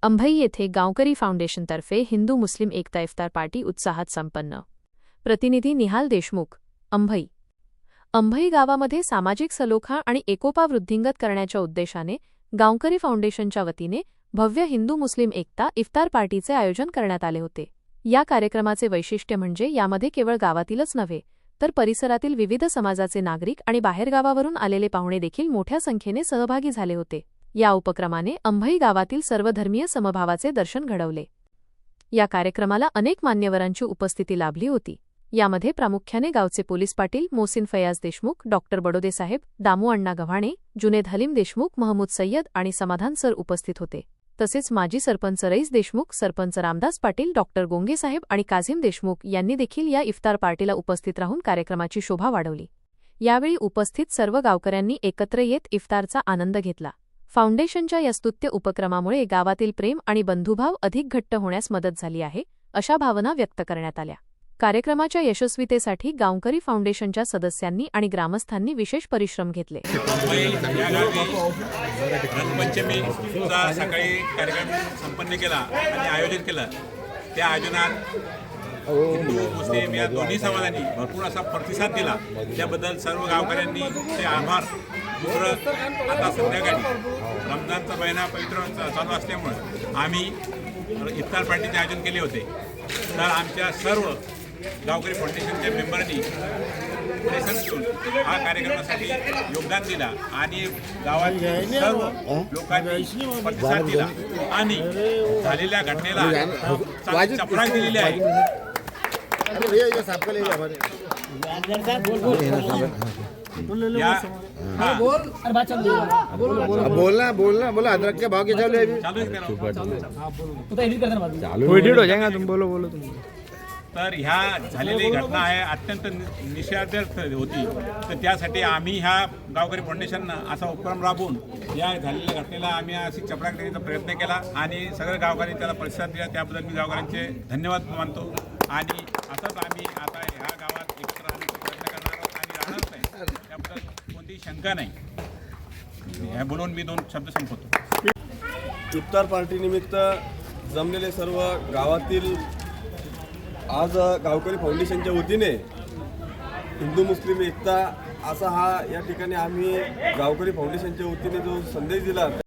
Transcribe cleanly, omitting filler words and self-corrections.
अंभई येथे गावकरी फाउंडेशनतर्फे हिंदू मुस्लिम एकता इफ्तार पार्टी उत्साहात संपन्न। प्रतिनिधी निहाल देशमुख, अंभई। अंभई गावामध्ये सामाजिक सलोखा आणि एकोपा वृद्धिंगत करण्याच्या उद्देशाने गावकरी फाउंडेशनच्या वतीने भव्य हिंदू मुस्लिम एकता इफ्तार पार्टीचे आयोजन करण्यात आले होते। या कार्यक्रमाचे वैशिष्ट्य म्हणजे यामध्ये केवळ गावातीलच नव्हे तर परिसरातील विविध समाजाचे नागरिक आणि बाहेरगावावरून आलेले पाहुणे देखील मोठ्या संख्येने सहभागी झाले होते। या उपक्रमाने अंभई गावातील सर्वधर्मीय समभावाचे दर्शन घडवले। या कार्यक्रमाला अनेक मान्यवरांची उपस्थिती लाभली होती। यामध्ये प्रामुख्याने गावचे पोलीस पाटील मोहसिन फयाज देशमुख, डॉक्टर बडोदे साहेब, दामू अण्णा गव्हाणे, जुनेद हलीम देशमुख, महमूद सय्यद आणि समाधान सर उपस्थित होते। तसेच माजी सरपंच रईस देशमुख, सरपंच रामदास पाटील, डॉक्टर गोंगे साहेब आणि काझिम देशमुख यांनी देखील या इफ्तार पार्टीला उपस्थित राहून कार्यक्रमाची शोभा वाढवली। यावेळी उपस्थित सर्व गावकऱ्यांनी एकत्र येत इफ्तारचा आनंद घेतला। फाउंडेशनच्या या स्तुत्य उपक्रमामुळे गावातील प्रेम आणि बंधुभाव अधिक घट्ट होण्यास मदत झाली आहे, अशा भावना व्यक्त करण्यात आल्या। कार्यक्रमाच्या यशस्वीतेसाठी गावकरी फाउंडेशनच्या सदस्यांनी आणि ग्रामस्थांनी विशेष परिश्रम घेतले। रंगपंचमीचा सकाळी कार्यक्रम संपन्न केला आणि आयोजन केलं। त्या आयोजनात हिंदू मुस्लिम या दोन्ही समाजांनी भरपूर असा प्रतिसाद दिला, त्याबद्दल सर्व गावकऱ्यांनी ते आभार। दुसरं, आता संध्याकाळी रमजानचा महिना पवित्र चालू असल्यामुळे आम्ही इफ्तार पार्टीचे आयोजन केले होते। तर आमच्या सर्व गावकरी फाउंडेशनच्या मेंबरनी प्रेसन्स घेऊन हा कार्यक्रमासाठी योगदान दिला आणि गावातील सर्व लोकांनी प्रतिसाद दिला आणि झालेल्या घटनेला चांगली चपराक दिलेली आहे। बोलना अदरक के भाव के हो जाएगा तुम बोलो तुम। तर ह्या झालेली घटना आहे अत्यंत निषेधार्थ होती। तर त्यासाठी आम्ही ह्या गावकरी फाउंडेशन असा उपक्रम राबवून या झालेल्या घटनेला आम्ही अशी चपराक देण्याचा प्रयत्न केला आणि सगळे गावकऱ्यांनी त्याला प्रतिसाद दिला। त्याबद्दल मी गावकऱ्यांचे धन्यवाद मानतो आणि असंच आम्ही आता ह्या गावात एकत्र राहण्याचा प्रयत्न करणार आहोत आणि राहणारच नाही, त्याबद्दल कोणतीही शंका नाही। हे बोलून मी 2 शब्द संपवतो। इफ्तार पार्टीनिमित्त जमलेले सर्व गावातील आज गावकरी फाउंडेशनच्या वतीने हिंदू मुस्लिम एकता असा हा या ठिकाणी आम्ही गावकरी फाउंडेशनच्या वतीने जो संदेश दिला